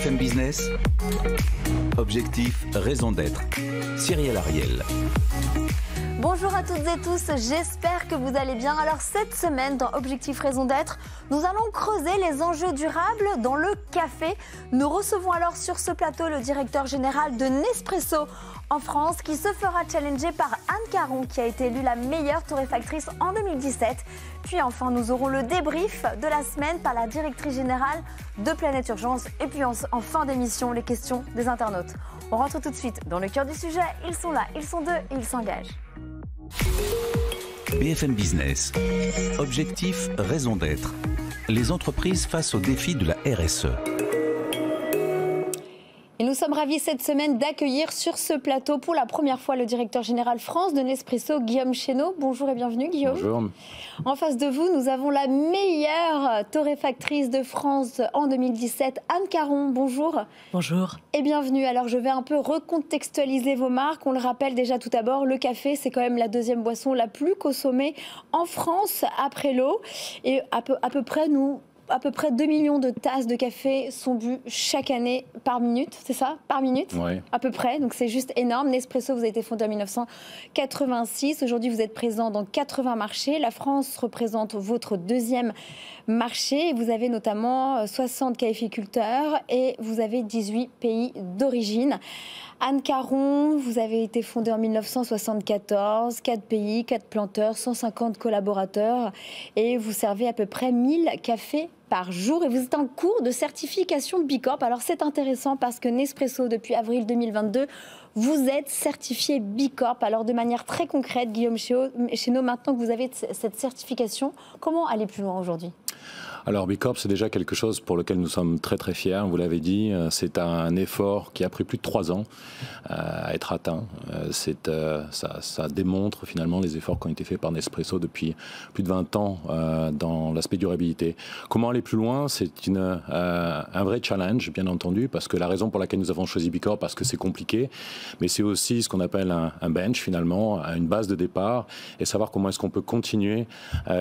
BFM Business, objectif, raison d'être. Cyril Ariel. Bonjour à toutes et tous, j'espère que vous allez bien. Alors cette semaine dans Objectif Raison d'être, nous allons creuser les enjeux durables dans le café. Nous recevons alors sur ce plateau le directeur général de Nespresso en France qui se fera challenger par Anne Caron qui a été élue la meilleure torréfactrice en 2017. Puis enfin nous aurons le débrief de la semaine par la directrice générale de Planète Urgence. Et puis en fin d'émission, les questions des internautes. On rentre tout de suite dans le cœur du sujet. Ils sont là, ils sont deux et ils s'engagent. BFM Business, objectif, raison d'être. Les entreprises face aux défis de la RSE. Et nous sommes ravis cette semaine d'accueillir sur ce plateau pour la première fois le directeur général France de Nespresso, Guillaume Chénaud. Bonjour et bienvenue Guillaume. Bonjour. En face de vous, nous avons la meilleure torréfactrice de France en 2017, Anne Caron. Bonjour. Bonjour. Et bienvenue. Alors je vais un peu recontextualiser vos marques. On le rappelle déjà tout d'abord, le café c'est quand même la deuxième boisson la plus consommée en France après l'eau. Et à peu près 2 millions de tasses de café sont bues chaque année par minute, c'est ça? Par minute? Oui. À peu près, donc c'est juste énorme. Nespresso, vous avez été fondé en 1986. Aujourd'hui, vous êtes présent dans 80 marchés. La France représente votre deuxième marché. Vous avez notamment 60 caféiculteurs et vous avez 18 pays d'origine. Anne Caron, vous avez été fondée en 1974, 4 pays, 4 planteurs, 150 collaborateurs et vous servez à peu près 1000 cafés par jour et vous êtes en cours de certification Bicorp. Alors c'est intéressant parce que Nespresso, depuis avril 2022, vous êtes certifié Bicorp. Alors de manière très concrète, Guillaume Chénaud, maintenant que vous avez cette certification, comment aller plus loin aujourd'hui ? Alors Bicorp, c'est déjà quelque chose pour lequel nous sommes très très fiers, vous l'avez dit, c'est un effort qui a pris plus de 3 ans à être atteint. Ça démontre finalement les efforts qui ont été faits par Nespresso depuis plus de 20 ans dans l'aspect durabilité. Comment aller plus loin? C'est un vrai challenge, bien entendu, parce que la raison pour laquelle nous avons choisi Bicorp, parce que c'est compliqué, mais c'est aussi ce qu'on appelle un bench finalement, une base de départ, et savoir comment est-ce qu'on peut continuer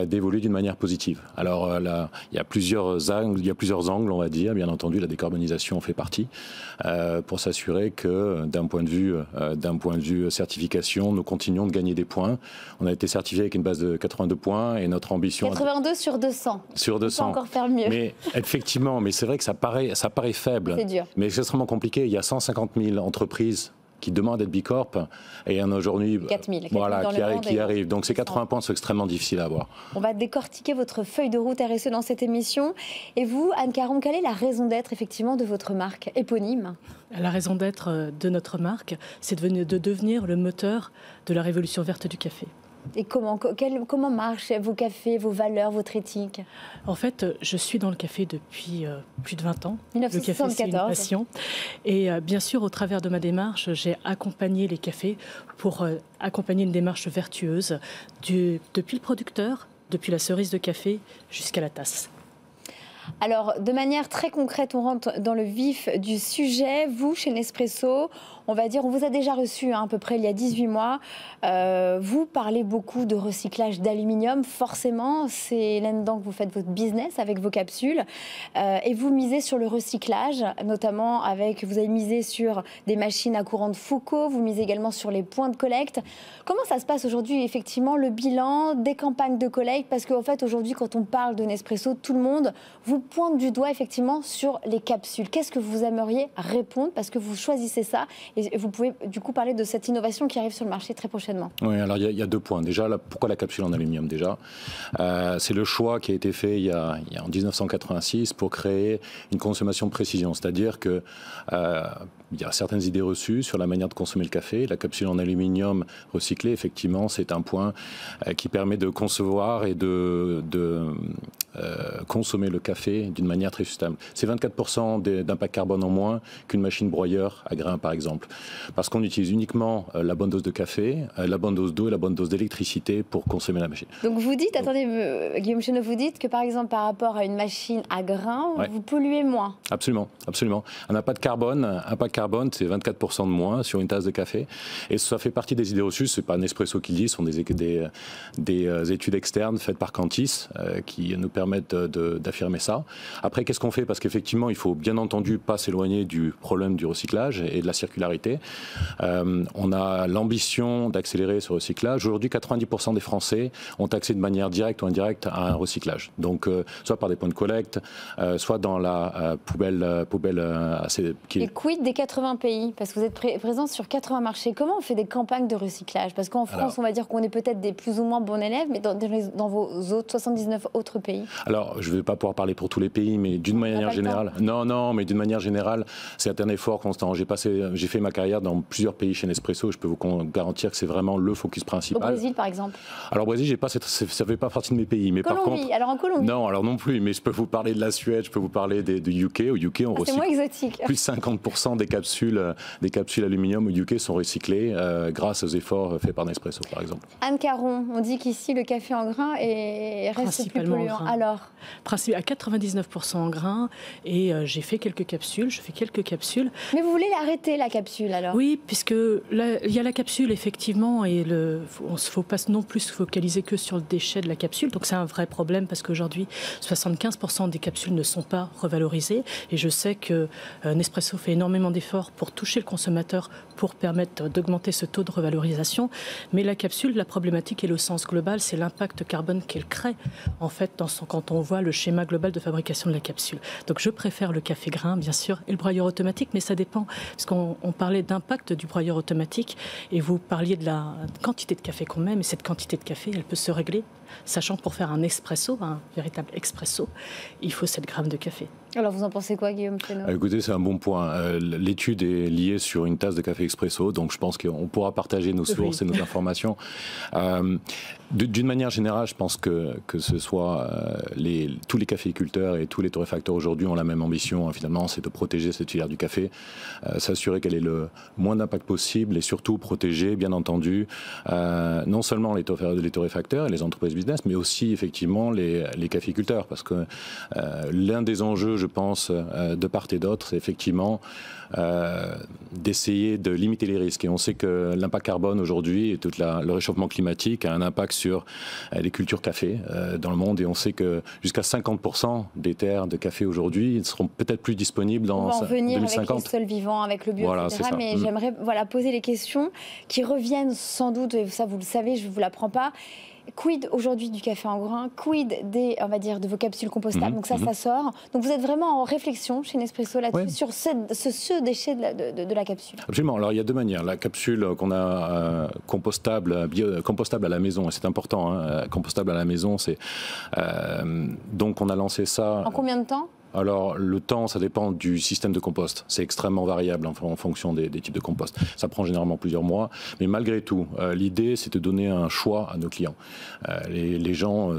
d'évoluer d'une manière positive. Alors là, il y a plusieurs angles, on va dire. Bien entendu, la décarbonisation en fait partie pour s'assurer que d'un point de vue certification, nous continuons de gagner des points. On a été certifié avec une base de 82 points et notre ambition... 82 sur 200. Sur 200. On peut encore faire mieux. Mais effectivement, mais c'est vrai que ça paraît faible. C'est dur. Mais c'est extrêmement compliqué. Il y a 150 000 entreprises qui demandent d'être Bicorp, et il y en a aujourd'hui 4 000 qui arrivent. Donc ces 80 points sont extrêmement difficiles à avoir. On va décortiquer votre feuille de route RSE dans cette émission. Et vous, Anne Caron, quelle est la raison d'être effectivement de votre marque éponyme ? La raison d'être de notre marque, c'est de devenir le moteur de la révolution verte du café. Et comment marchent vos cafés, vos valeurs, votre éthique ? En fait, je suis dans le café depuis plus de 20 ans. 1974. Le café, c'est une passion. Et bien sûr, au travers de ma démarche, j'ai accompagné les cafés pour accompagner une démarche vertueuse depuis le producteur, depuis la cerise de café jusqu'à la tasse. Alors, de manière très concrète, on rentre dans le vif du sujet. Vous, chez Nespresso, on va dire, on vous a déjà reçu à peu près il y a 18 mois. Vous parlez beaucoup de recyclage d'aluminium. Forcément, c'est là-dedans que vous faites votre business avec vos capsules. Et vous misez sur le recyclage, notamment vous avez misé sur des machines à courant de Foucault. Vous misez également sur les points de collecte. Comment ça se passe aujourd'hui, effectivement, le bilan des campagnes de collecte? Parce qu'en fait, aujourd'hui, quand on parle de Nespresso, tout le monde vous pointe du doigt, effectivement, sur les capsules. Qu'est-ce que vous aimeriez répondre? Parce que vous choisissez ça. Et vous pouvez du coup parler de cette innovation qui arrive sur le marché très prochainement. Oui, alors il y a 2 points. Déjà, pourquoi la capsule en aluminium déjà c'est le choix qui a été fait en 1986 pour créer une consommation de précision. C'est-à-dire que il y a certaines idées reçues sur la manière de consommer le café. La capsule en aluminium recyclé, effectivement, c'est un point qui permet de concevoir et de consommer le café d'une manière très sustainable. C'est 24% d'impact carbone en moins qu'une machine broyeur à grains, par exemple. Parce qu'on utilise uniquement la bonne dose de café, la bonne dose d'eau et la bonne dose d'électricité pour consommer la machine. Donc vous dites, attendez, Guillaume Chénaud, vous dites que par exemple par rapport à une machine à grains, vous polluez moins. Absolument, absolument. Un impact carbone, c'est 24% de moins sur une tasse de café. Et ça fait partie des idées reçues, c'est pas Nespresso qui le dit, ce sont des études externes faites par Cantis qui nous permettent d'affirmer ça. ça. Après, qu'est-ce qu'on fait? Parce qu'effectivement, il faut bien entendu pas s'éloigner du problème du recyclage et de la circularité. On a l'ambition d'accélérer ce recyclage. Aujourd'hui, 90% des Français ont accès de manière directe ou indirecte à un recyclage. Donc, soit par des points de collecte, soit dans la poubelle assez... Et quid des 80 pays? Parce que vous êtes présent sur 80 marchés. Comment on fait des campagnes de recyclage? Parce qu'en France, on va dire qu'on est peut-être des plus ou moins bons élèves, mais dans vos autres 79 autres pays? Alors, je ne vais pas pouvoir parler pour tous les pays, mais d'une manière générale... Non, mais d'une manière générale, c'est un effort constant. J'ai fait ma carrière dans plusieurs pays chez Nespresso. Je peux vous garantir que c'est vraiment le focus principal. Au Brésil, par exemple? Alors, au Brésil, ça ne fait pas partie de mes pays. Mais Colombie, par contre, alors en Colombie? Non, alors non plus. Mais je peux vous parler de la Suède, je peux vous parler de UK. Au UK, on recycle... C'est moins exotique. Plus de 50% des capsules aluminium au UK sont recyclées grâce aux efforts faits par Nespresso, par exemple. Anne Caron, on dit qu'ici, le café en grains reste plus polluant. Alors à 99% en grains, et je fais quelques capsules. Mais vous voulez l'arrêter, la capsule, alors? Oui, puisque il y a la capsule, effectivement, et on ne faut pas non plus se focaliser que sur le déchet de la capsule. Donc c'est un vrai problème, parce qu'aujourd'hui, 75% des capsules ne sont pas revalorisées. Et je sais que Nespresso fait énormément d'efforts pour toucher le consommateur, pour permettre d'augmenter ce taux de revalorisation. Mais la capsule, la problématique et le sens global, c'est l'impact carbone qu'elle crée, en fait, quand on voit le schéma global de fabrication de la capsule. Donc je préfère le café grain, bien sûr, et le broyeur automatique, mais ça dépend. Parce qu'on parlait d'impact du broyeur automatique, et vous parliez de la quantité de café qu'on met, mais cette quantité de café, elle peut se régler, sachant que pour faire un espresso, un véritable expresso, il faut 7 grammes de café. Alors vous en pensez quoi, Guillaume Fesneau? Écoutez, c'est un bon point. L'étude est liée sur une tasse de café expresso, donc je pense qu'on pourra partager nos sources et nos informations. D'une manière générale, je pense que ce soit tous les caféiculteurs et tous les torréfacteurs aujourd'hui ont la même ambition, finalement, c'est de protéger cette filière du café, s'assurer qu'elle ait le moins d'impact possible et surtout protéger, bien entendu, non seulement les torréfacteurs et les entreprises business, mais aussi effectivement les caféiculteurs, parce que l'un des enjeux, je pense, de part et d'autre, c'est effectivement d'essayer de limiter les risques. Et on sait que l'impact carbone aujourd'hui et tout le réchauffement climatique a un impact sur les cultures café dans le monde. Et on sait que jusqu'à 50% des terres de café aujourd'hui seront peut-être plus disponibles dans 2050. On va en venir avec les sols vivants, avec le bio, etc. Mais j'aimerais poser les questions qui reviennent sans doute, et ça vous le savez, je ne vous l'apprends pas. Quid aujourd'hui du café en grains? Quid de vos capsules compostables? Donc ça sort. Donc vous êtes vraiment en réflexion chez Nespresso là-dessus, sur ce déchet de la capsule. Absolument. Alors il y a deux manières. La capsule qu'on a compostable à la maison, et c'est important, compostable à la maison, c'est donc on a lancé ça. En combien de temps? Alors, le temps, ça dépend du système de compost. C'est extrêmement variable en fonction des types de compost. Ça prend généralement plusieurs mois. Mais malgré tout, l'idée, c'est de donner un choix à nos clients. Les gens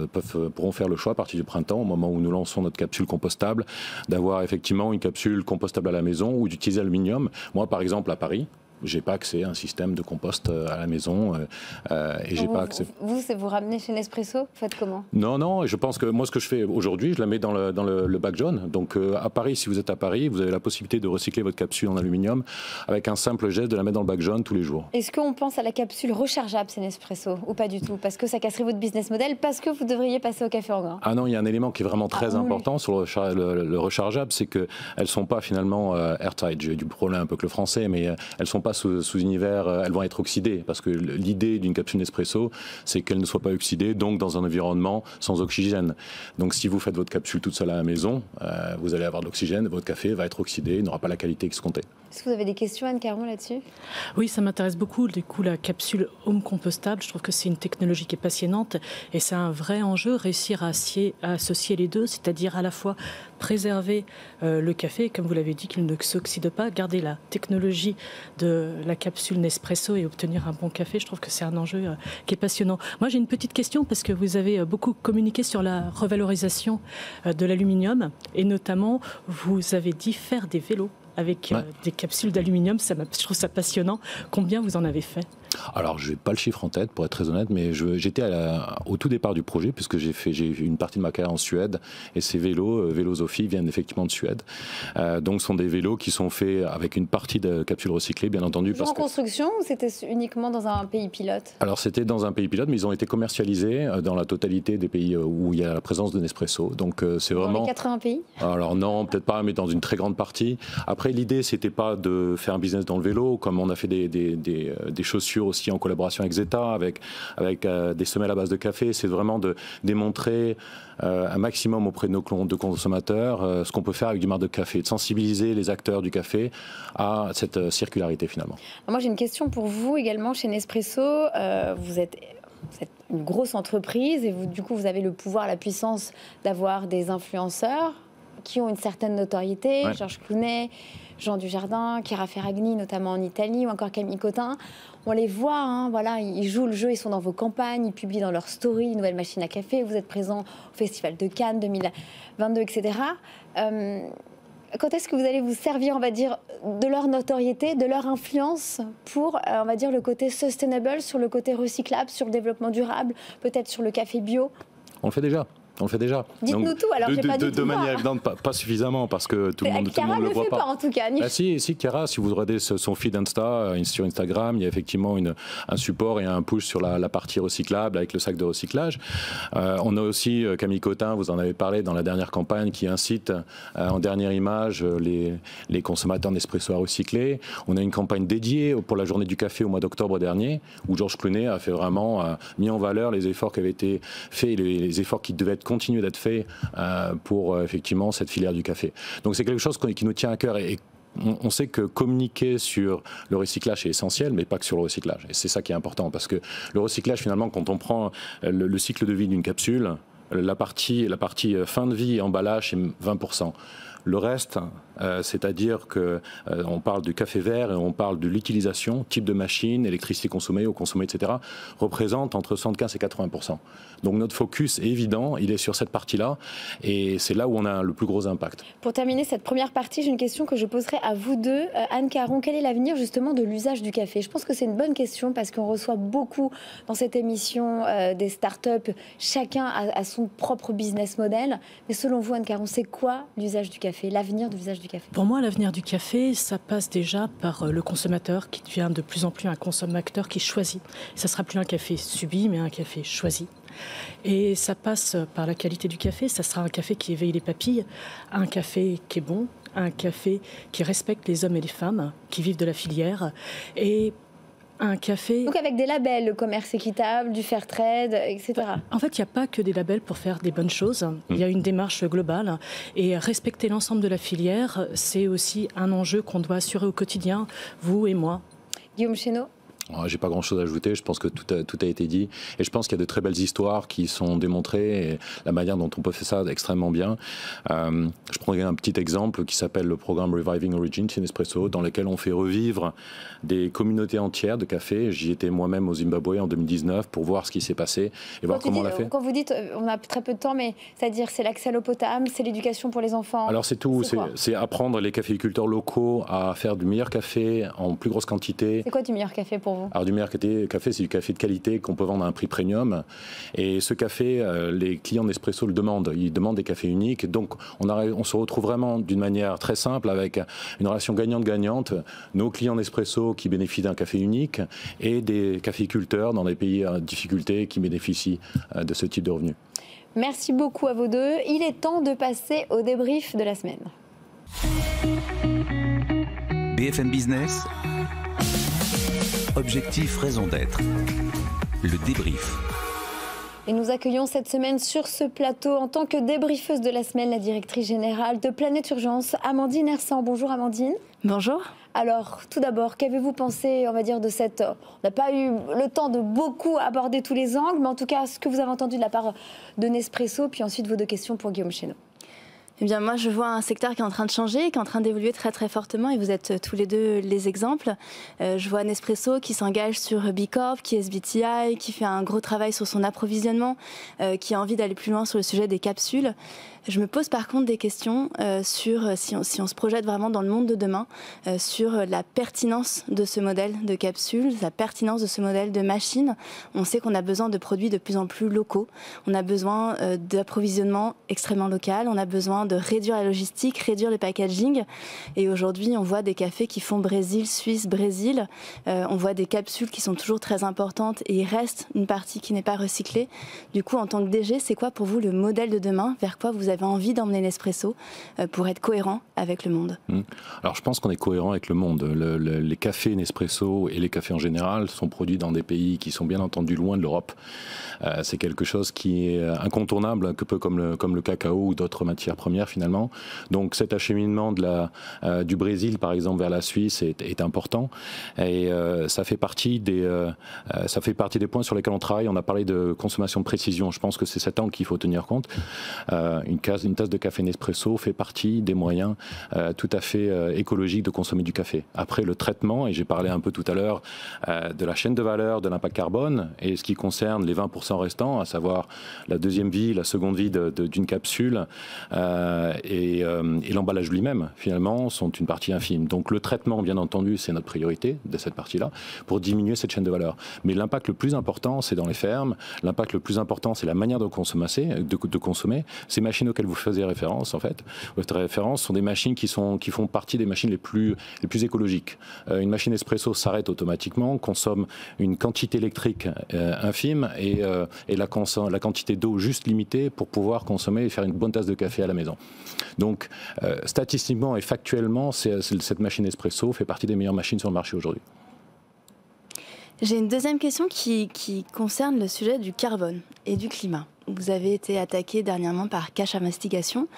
pourront faire le choix à partir du printemps, au moment où nous lançons notre capsule compostable, d'avoir effectivement une capsule compostable à la maison ou d'utiliser l'aluminium. Moi, par exemple, à Paris, j'ai pas accès à un système de compost à la maison et j'ai pas accès. Vous ramenez chez Nespresso? Vous faites comment? Non, je pense que moi ce que je fais aujourd'hui, je la mets dans le bac jaune. Donc à Paris, si vous êtes à Paris, vous avez la possibilité de recycler votre capsule en aluminium avec un simple geste de la mettre dans le bac jaune tous les jours. Est-ce qu'on pense à la capsule rechargeable chez Nespresso ou pas du tout? Parce que ça casserait votre business model, parce que vous devriez passer au café en grains. Ah non, il y a un élément qui est vraiment très important sur le rechargeable, c'est qu'elles sont pas finalement airtight. J'ai du problème un peu que le français, mais elles sont pas sous univers, elles vont être oxydées, parce que l'idée d'une capsule Nespresso, c'est qu'elle ne soit pas oxydée, donc dans un environnement sans oxygène. Donc si vous faites votre capsule toute seule à la maison, vous allez avoir de l'oxygène, votre café va être oxydé, il n'aura pas la qualité escomptée. Est-ce que vous avez des questions, Anne Caron, là-dessus? Oui, ça m'intéresse beaucoup. Du coup, la capsule home compostable, je trouve que c'est une technologie qui est passionnante et c'est un vrai enjeu, réussir à associer les deux, c'est-à-dire à la fois préserver le café, comme vous l'avez dit, qu'il ne s'oxyde pas, garder la technologie de la capsule Nespresso et obtenir un bon café. Je trouve que c'est un enjeu qui est passionnant. Moi, j'ai une petite question parce que vous avez beaucoup communiqué sur la revalorisation de l'aluminium et notamment, vous avez dit faire des vélos avec des capsules d'aluminium. Je trouve ça passionnant. Combien vous en avez fait? Alors, je n'ai pas le chiffre en tête, pour être très honnête, mais j'étais au tout départ du projet, puisque j'ai eu une partie de ma carrière en Suède, et ces vélos, Vélosophie, viennent effectivement de Suède. Donc, ce sont des vélos qui sont faits avec une partie de capsules recyclées, bien entendu. Toujours en construction ou c'était uniquement dans un pays pilote? Alors, c'était dans un pays pilote, mais ils ont été commercialisés dans la totalité des pays où il y a la présence de Nespresso. Donc, c'est vraiment... Dans les 80 pays? Alors non, peut-être pas, mais dans une très grande partie. Après, l'idée, c'était pas de faire un business dans le vélo, comme on a fait des chaussures aussi en collaboration avec Zeta, avec des semelles à base de café. C'est vraiment de démontrer un maximum auprès de nos consommateurs ce qu'on peut faire avec du marque de café, de sensibiliser les acteurs du café à cette circularité finalement. Moi, j'ai une question pour vous également chez Nespresso. Vous êtes une grosse entreprise et du coup, vous avez le pouvoir, la puissance d'avoir des influenceurs qui ont une certaine notoriété. Ouais. Georges Clooney, Jean Dujardin, Chiara Ferragni, notamment en Italie, ou encore Camille Cottin. On les voit, hein, voilà, ils jouent le jeu, ils sont dans vos campagnes, ils publient dans leurs stories une nouvelle machine à café. Vous êtes présent au Festival de Cannes 2022, etc. Quand est-ce que vous allez vous servir, on va dire, de leur notoriété, de leur influence pour, on va dire, le côté sustainable, sur le côté recyclable, sur le développement durable, peut-être sur le café bio? On le fait déjà. On le fait déjà. Dites-nous tout, alors j'ai pas dit tout. De manière évidente, pas suffisamment, parce que tout le monde ne le voit pas. En tout cas. Ah, si, Chiara, si vous regardez son feed Insta, sur Instagram, il y a effectivement un support et un push sur la partie recyclable avec le sac de recyclage. On a aussi Camille Cottin, vous en avez parlé dans la dernière campagne, qui incite en dernière image les consommateurs Nespresso à recycler. On a une campagne dédiée pour la journée du café au mois d'octobre dernier, où Georges Clooney a fait vraiment mis en valeur les efforts qui avaient été faits, les efforts qui devaient être continuer d'être fait pour effectivement cette filière du café. Donc c'est quelque chose qui nous tient à cœur et on sait que communiquer sur le recyclage est essentiel, mais pas que sur le recyclage. Et c'est ça qui est important, parce que le recyclage, finalement, quand on prend le cycle de vie d'une capsule, la partie fin de vie emballage, c'est 20%. Le reste, c'est-à-dire qu'on parle du café vert et on parle de l'utilisation, type de machine, électricité consommée, eau consommée, etc., représente entre 75 et 80%. Donc notre focus est évident, il est sur cette partie-là et c'est là où on a le plus gros impact. Pour terminer cette première partie, j'ai une question que je poserai à vous deux. Anne Caron, quel est l'avenir justement de l'usage du café? Je pense que c'est une bonne question parce qu'on reçoit beaucoup dans cette émission des startups. Chacun a son propre business model. Mais selon vous, Anne Caron, c'est quoi l'usage du café, l'avenir de l'usage du café? Pour moi, l'avenir du café, ça passe déjà par le consommateur qui devient de plus en plus un consommateur qui choisit. Ça ne sera plus un café subi, mais un café choisi. Et ça passe par la qualité du café. Ça sera un café qui éveille les papilles, un café qui est bon, un café qui respecte les hommes et les femmes qui vivent de la filière et un café... Donc avec des labels, le commerce équitable, du fair trade, etc. En fait, il n'y a pas que des labels pour faire des bonnes choses. Il y a une démarche globale. Et respecter l'ensemble de la filière, c'est aussi un enjeu qu'on doit assurer au quotidien, vous et moi. Guillaume Chénaud? J'ai pas grand-chose à ajouter, je pense que tout a été dit. Et je pense qu'il y a de très belles histoires qui sont démontrées et la manière dont on peut faire ça extrêmement bien. Je prendrai un petit exemple qui s'appelle le programme Reviving Origins chez Nespresso, dans lequel on fait revivre des communautés entières de café. J'y étais moi-même au Zimbabwe en 2019 pour voir ce qui s'est passé et voir comment on l'a fait. Quand vous dites, on a très peu de temps, mais c'est-à-dire c'est l'accès à l'eau potable, c'est l'éducation pour les enfants? Alors c'est tout, c'est apprendre les caféiculteurs locaux à faire du meilleur café en plus grosse quantité. C'est quoi du meilleur café pour vous? Alors du meilleur café, c'est du café de qualité qu'on peut vendre à un prix premium. Et ce café, les clients Nespresso le demandent. Ils demandent des cafés uniques. Donc on se retrouve vraiment d'une manière très simple avec une relation gagnante-gagnante. Nos clients Nespresso qui bénéficient d'un café unique et des caféiculteurs dans des pays en difficulté qui bénéficient de ce type de revenus. Merci beaucoup à vous deux. Il est temps de passer au débrief de la semaine. BFM Business. Objectif, raison d'être. Le débrief. Et nous accueillons cette semaine sur ce plateau, en tant que débriefeuse de la semaine, la directrice générale de Planète Urgence, Amandine Hersant. Bonjour Amandine. Bonjour. Alors, tout d'abord, qu'avez-vous pensé, on va dire, de cette... On n'a pas eu le temps de beaucoup aborder tous les angles, mais en tout cas, ce que vous avez entendu de la part de Nespresso, puis ensuite vos deux questions pour Guillaume Chénaud. Eh bien, moi, je vois un secteur qui est en train de changer, qui est en train d'évoluer très, très fortement, et vous êtes tous les deux les exemples. Je vois Nespresso qui s'engage sur B Corp, qui est SBTI, qui fait un gros travail sur son approvisionnement, qui a envie d'aller plus loin sur le sujet des capsules. Je me pose par contre des questions sur, si on se projette vraiment dans le monde de demain, sur la pertinence de ce modèle de capsule, la pertinence de ce modèle de machine. On sait qu'on a besoin de produits de plus en plus locaux, on a besoin d'approvisionnement extrêmement local, on a besoin de réduire la logistique, réduire le packaging. Et aujourd'hui, on voit des cafés qui font Brésil, Suisse, Brésil. On voit des capsules qui sont toujours très importantes et il reste une partie qui n'est pas recyclée. Du coup, en tant que DG, c'est quoi pour vous le modèle de demain? Vers quoi vous avez envie d'emmener Nespresso pour être cohérent avec le monde? Alors je pense qu'on est cohérent avec le monde. Les cafés Nespresso et les cafés en général sont produits dans des pays qui sont bien entendu loin de l'Europe. C'est quelque chose qui est incontournable, un peu comme le cacao ou d'autres matières premières finalement. Donc cet acheminement du Brésil par exemple vers la Suisse est important et ça fait partie des points sur lesquels on travaille. On a parlé de consommation de précision. Je pense que c'est cet angle qu'il faut tenir compte. Une tasse de café Nespresso fait partie des moyens tout à fait écologiques de consommer du café. Après le traitement, et j'ai parlé un peu tout à l'heure de la chaîne de valeur, de l'impact carbone, et ce qui concerne les 20% restants, à savoir la deuxième vie, la seconde vie d'une capsule et l'emballage lui-même, finalement, sont une partie infime. Donc le traitement, bien entendu, c'est notre priorité de cette partie-là, pour diminuer cette chaîne de valeur. Mais l'impact le plus important, c'est dans les fermes, l'impact le plus important, c'est la manière de consommer. Ces machines auxquelles vous faisiez référence, en fait, votre référence, sont des machines qui font partie des machines les plus écologiques. Une machine espresso s'arrête automatiquement, consomme une quantité électrique infime et la quantité d'eau juste limitée pour pouvoir consommer et faire une bonne tasse de café à la maison. Donc, statistiquement et factuellement, cette machine espresso fait partie des meilleures machines sur le marché aujourd'hui. J'ai une deuxième question qui concerne le sujet du carbone et du climat. Vous avez été attaqué dernièrement par Cash Investigation,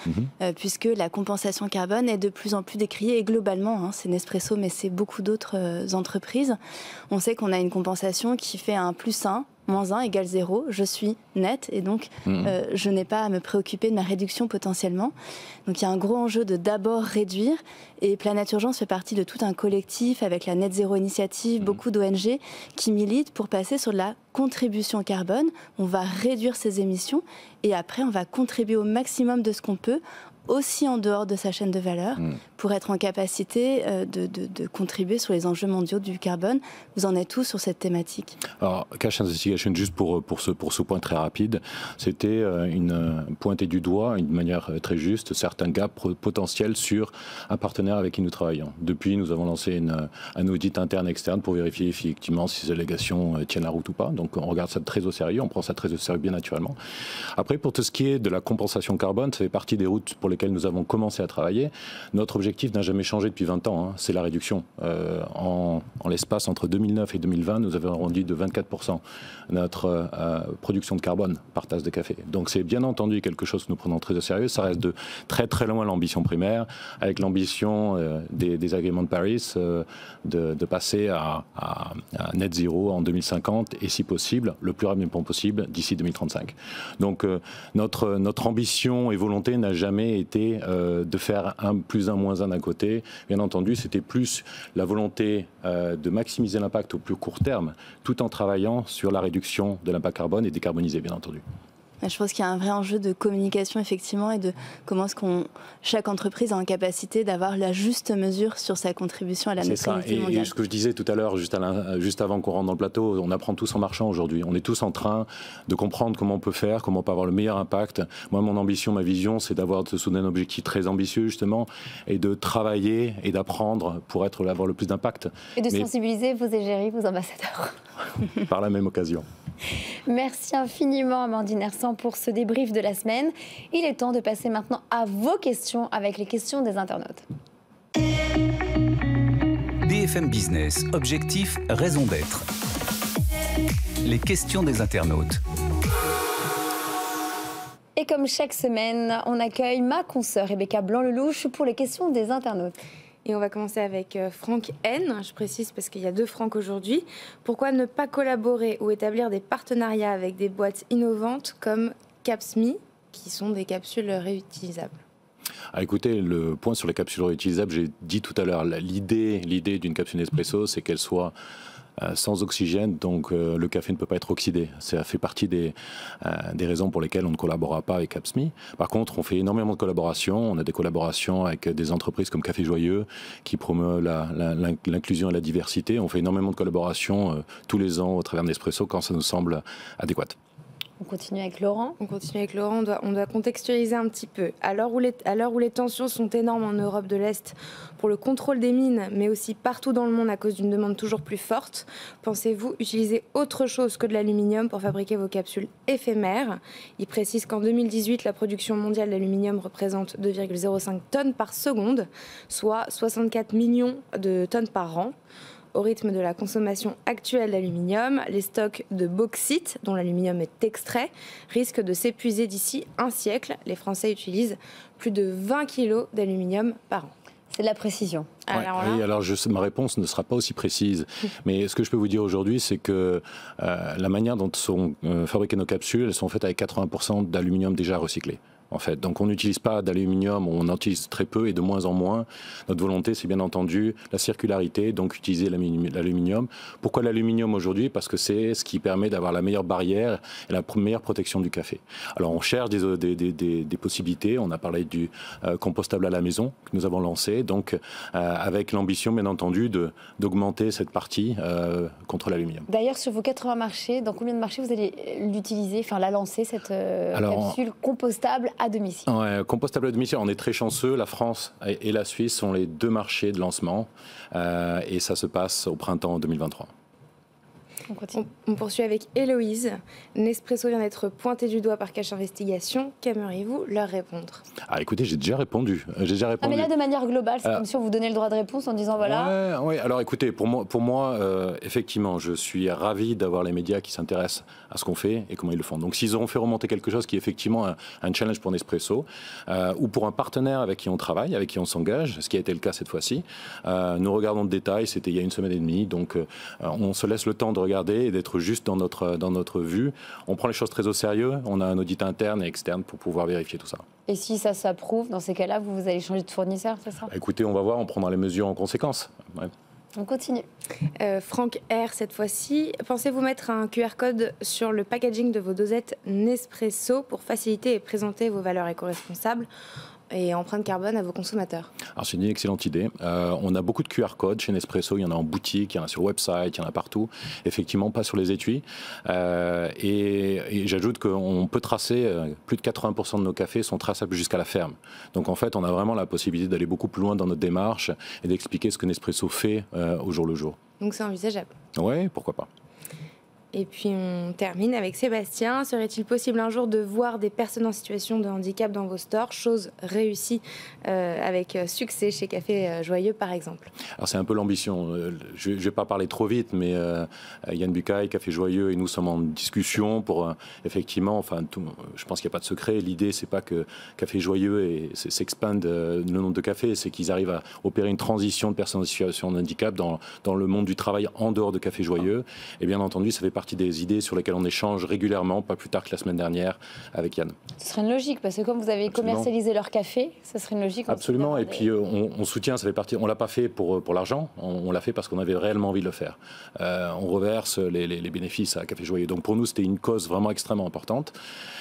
puisque la compensation carbone est de plus en plus décriée, et globalement, c'est Nespresso, mais c'est beaucoup d'autres entreprises. On sait qu'on a une compensation qui fait un +1, -1 égale 0, je suis net et donc je n'ai pas à me préoccuper de ma réduction potentiellement. Donc il y a un gros enjeu de d'abord réduire, et Planète Urgence fait partie de tout un collectif avec la Net Zero Initiative, beaucoup d'ONG qui militent pour passer sur de la contribution carbone. On va réduire ses émissions et après on va contribuer au maximum de ce qu'on peut, aussi en dehors de sa chaîne de valeur, pour être en capacité de contribuer sur les enjeux mondiaux du carbone. Vous en êtes où sur cette thématique? Alors, Cash Investigation, juste pour ce point très rapide, c'était pointer du doigt, d'une manière très juste, certains gaps potentiels sur un partenaire avec qui nous travaillons. Depuis, nous avons lancé un audit interne externe pour vérifier effectivement si ces allégations tiennent la route ou pas. Donc, on regarde ça très au sérieux, on prend ça très au sérieux bien naturellement. Après, pour tout ce qui est de la compensation carbone, ça fait partie des routes pour lesquelles nous avons commencé à travailler. Notre objectif n'a jamais changé depuis 20 ans, c'est la réduction. En l'espace entre 2009 et 2020, nous avons réduit de 24% notre production de carbone par tasse de café. Donc c'est bien entendu quelque chose que nous prenons très au sérieux. Ça reste de très très loin l'ambition primaire, avec l'ambition des agréments de Paris de passer à net zéro en 2050 et si possible, le plus rapidement possible, d'ici 2035. Donc notre ambition et volonté n'a jamais été de faire un +1 -1 d'un côté. Bien entendu, c'était plus la volonté de maximiser l'impact au plus court terme, tout en travaillant sur la réduction de l'impact carbone et décarboniser, bien entendu. Je pense qu'il y a un vrai enjeu de communication, effectivement, et de comment est-ce chaque entreprise a en capacité d'avoir la juste mesure sur sa contribution à la neutralité mondiale. Et ce que je disais tout à l'heure, juste avant qu'on rentre dans le plateau, on apprend tous en marchant aujourd'hui. On est tous en train de comprendre comment on peut faire, comment on peut avoir le meilleur impact. Moi, mon ambition, ma vision, c'est de se donner un objectif très ambitieux, justement, et de travailler et d'apprendre pour avoir le plus d'impact. Et de sensibiliser vos égéries, vos ambassadeurs. Par la même occasion. Merci infiniment Amandine Hersant pour ce débrief de la semaine. Il est temps de passer maintenant à vos questions avec les questions des internautes. BFM Business, objectif, raison d'être. Les questions des internautes. Et comme chaque semaine, on accueille ma consoeur Rebecca Blanc-Lelouch pour les questions des internautes. Et on va commencer avec Franck N. Je précise parce qu'il y a 2 Franck aujourd'hui. Pourquoi ne pas collaborer ou établir des partenariats avec des boîtes innovantes comme Capsme, qui sont des capsules réutilisables? Écoutez, le point sur les capsules réutilisables, j'ai dit tout à l'heure, l'idée d'une capsule Nespresso, c'est qu'elle soit sans oxygène, donc le café ne peut pas être oxydé. Ça fait partie des raisons pour lesquelles on ne collaborera pas avec AppsMe. Par contre, on fait énormément de collaborations. On a des collaborations avec des entreprises comme Café Joyeux qui promeuvent l'inclusion et la diversité. On fait énormément de collaborations tous les ans au travers de Nespresso quand ça nous semble adéquat. On continue avec Laurent. On doit contextualiser un petit peu. À l'heure où les tensions sont énormes en Europe de l'Est pour le contrôle des mines, mais aussi partout dans le monde à cause d'une demande toujours plus forte, pensez-vous utiliser autre chose que de l'aluminium pour fabriquer vos capsules éphémères? Il précise qu'en 2018, la production mondiale d'aluminium représente 2,05 tonnes par seconde, soit 64 millions de tonnes par an. Au rythme de la consommation actuelle d'aluminium, les stocks de bauxite, dont l'aluminium est extrait, risquent de s'épuiser d'ici un siècle. Les Français utilisent plus de 20 kilos d'aluminium par an. C'est de la précision. Alors ma réponse ne sera pas aussi précise, mais ce que je peux vous dire aujourd'hui, c'est que la manière dont sont fabriquées nos capsules, elles sont faites avec 80% d'aluminium déjà recyclé. En fait. Donc on n'utilise pas d'aluminium, on en utilise très peu et de moins en moins. Notre volonté, c'est bien entendu la circularité, donc utiliser l'aluminium. Pourquoi l'aluminium aujourd'hui? Parce que c'est ce qui permet d'avoir la meilleure barrière et la meilleure protection du café. Alors on cherche des possibilités, on a parlé du compostable à la maison que nous avons lancé, donc avec l'ambition bien entendu d'augmenter cette partie contre l'aluminium. D'ailleurs sur vos 80 marchés, dans combien de marchés vous allez l'utiliser, enfin la lancer cette capsule compostable à domicile? Compostable à domicile, on est très chanceux. La France et la Suisse sont les deux marchés de lancement et ça se passe au printemps 2023. On poursuit avec Héloïse. Nespresso vient d'être pointé du doigt par Cache Investigation. Qu'aimeriez-vous leur répondre? Écoutez, j'ai déjà répondu. Mais là, de manière globale, c'est comme si on vous donnait le droit de réponse en disant voilà. Oui, alors écoutez, pour moi effectivement, je suis ravi d'avoir les médias qui s'intéressent à ce qu'on fait et comment ils le font. Donc s'ils auront fait remonter quelque chose qui est effectivement un challenge pour Nespresso ou pour un partenaire avec qui on travaille, avec qui on s'engage, ce qui a été le cas cette fois-ci, nous regardons le détail, c'était il y a 1 semaine et demie, donc on se laisse le temps de regarder et d'être juste dans notre vue. On prend les choses très au sérieux, on a un audit interne et externe pour pouvoir vérifier tout ça. Et si ça s'approuve, dans ces cas-là, vous allez changer de fournisseur, c'est ça? Écoutez, on va voir, on prendra les mesures en conséquence. Ouais. On continue. Franck R, cette fois-ci. Pensez-vous mettre un QR code sur le packaging de vos dosettes Nespresso pour faciliter et présenter vos valeurs éco-responsables et empreinte carbone à vos consommateurs? Alors c'est une excellente idée. On a beaucoup de QR codes chez Nespresso, il y en a en boutique, il y en a sur le website, il y en a partout. Effectivement, pas sur les étuis. Et j'ajoute qu'on peut tracer, plus de 80% de nos cafés sont traçables jusqu'à la ferme. Donc en fait, on a vraiment la possibilité d'aller beaucoup plus loin dans notre démarche et d'expliquer ce que Nespresso fait au jour le jour. Donc c'est envisageable? Oui, pourquoi pas. Et puis on termine avec Sébastien. Serait-il possible un jour de voir des personnes en situation de handicap dans vos stores, chose réussie avec succès chez Café Joyeux par exemple? Alors c'est un peu l'ambition. Je ne vais pas parler trop vite, mais Yann Bucaille, Café Joyeux, et nous sommes en discussion pour effectivement, je pense qu'il n'y a pas de secret. L'idée, c'est pas que Café Joyeux s'expande le nombre de cafés, c'est qu'ils arrivent à opérer une transition de personnes en situation de handicap dans le monde du travail en dehors de Café Joyeux. Et bien entendu, ça fait partie des idées sur lesquelles on échange régulièrement, pas plus tard que la semaine dernière avec Yann. Ce serait une logique, parce que comme vous avez commercialisé leur café, ça serait une logique. Absolument, et puis on soutient, ça fait partie, on ne l'a pas fait pour l'argent, on l'a fait parce qu'on avait réellement envie de le faire. On reverse les bénéfices à Café Joyeux. Donc pour nous, c'était une cause vraiment extrêmement importante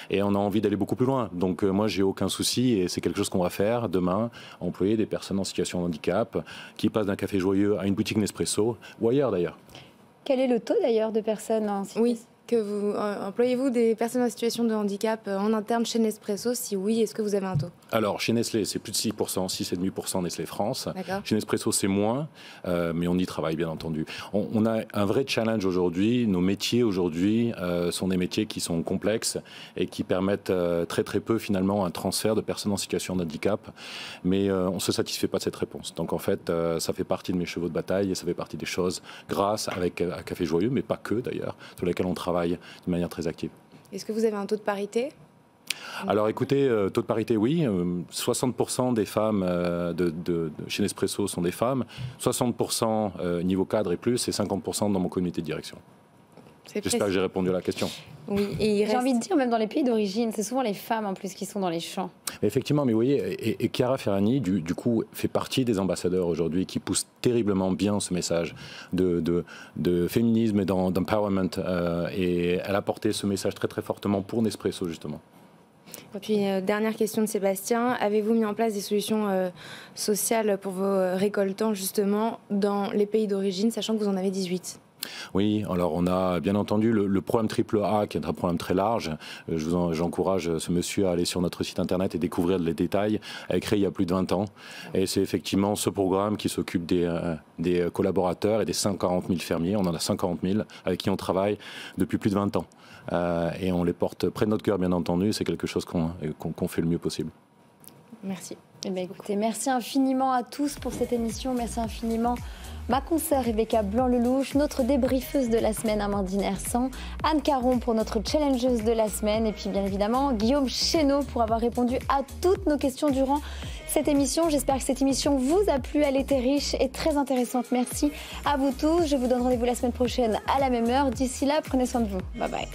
et on a envie d'aller beaucoup plus loin. Donc moi, j'ai aucun souci et c'est quelque chose qu'on va faire demain, employer des personnes en situation de handicap qui passent d'un Café Joyeux à une boutique Nespresso ou ailleurs d'ailleurs. Quel est le taux d'ailleurs de personnes en situation? Oui, que vous employez-vous des personnes en situation de handicap en interne chez Nespresso? Si oui, est-ce que vous avez un taux? Alors chez Nestlé, c'est plus de 6%, 6,5% Nestlé France. Chez Nespresso, c'est moins, mais on y travaille bien entendu. On a un vrai challenge aujourd'hui. Nos métiers aujourd'hui sont des métiers qui sont complexes et qui permettent très très peu finalement un transfert de personnes en situation de handicap. Mais on ne se satisfait pas de cette réponse. Donc en fait, ça fait partie de mes chevaux de bataille et ça fait partie des choses grâce avec à Café Joyeux, mais pas que d'ailleurs, sur lesquelles on travaille de manière très active. Est-ce que vous avez un taux de parité? Alors écoutez, taux de parité, oui. 60% des femmes chez Nespresso sont des femmes, 60% niveau cadre et plus, et 50% dans mon comité de direction. J'espère que j'ai répondu à la question. Oui, et j'ai envie de dire, même dans les pays d'origine, c'est souvent les femmes en plus qui sont dans les champs. Effectivement, mais vous voyez, et Chiara Ferragni, du coup, fait partie des ambassadeurs aujourd'hui qui poussent terriblement bien ce message de féminisme et d'empowerment. Et elle a porté ce message très très fortement pour Nespresso, justement. Puis, dernière question de Sébastien. Avez-vous mis en place des solutions sociales pour vos récoltants, justement, dans les pays d'origine, sachant que vous en avez 18 ? Oui, alors on a bien entendu le programme AAA qui est un programme très large. J'encourage ce monsieur à aller sur notre site internet et découvrir les détails. Elle est créée il y a plus de 20 ans et c'est effectivement ce programme qui s'occupe des collaborateurs et des 140 000 fermiers. On en a 140 000 avec qui on travaille depuis plus de 20 ans. Et on les porte près de notre cœur, bien entendu. C'est quelque chose qu'on fait le mieux possible. Merci. Eh bien, écoutez, merci infiniment à tous pour cette émission. Merci infiniment ma consoeur Rebecca Blanc-Lelouch, notre débriefeuse de la semaine Amandine Hersan, Anne Caron pour notre challengeuse de la semaine et puis bien évidemment Guillaume Chénaud pour avoir répondu à toutes nos questions durant cette émission. J'espère que cette émission vous a plu, elle était riche et très intéressante. Merci à vous tous. Je vous donne rendez-vous la semaine prochaine à la même heure. D'ici là, prenez soin de vous. Bye bye.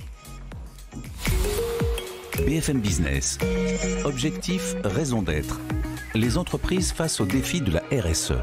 BFM Business. Objectif, raison d'être. Les entreprises face aux défis de la RSE.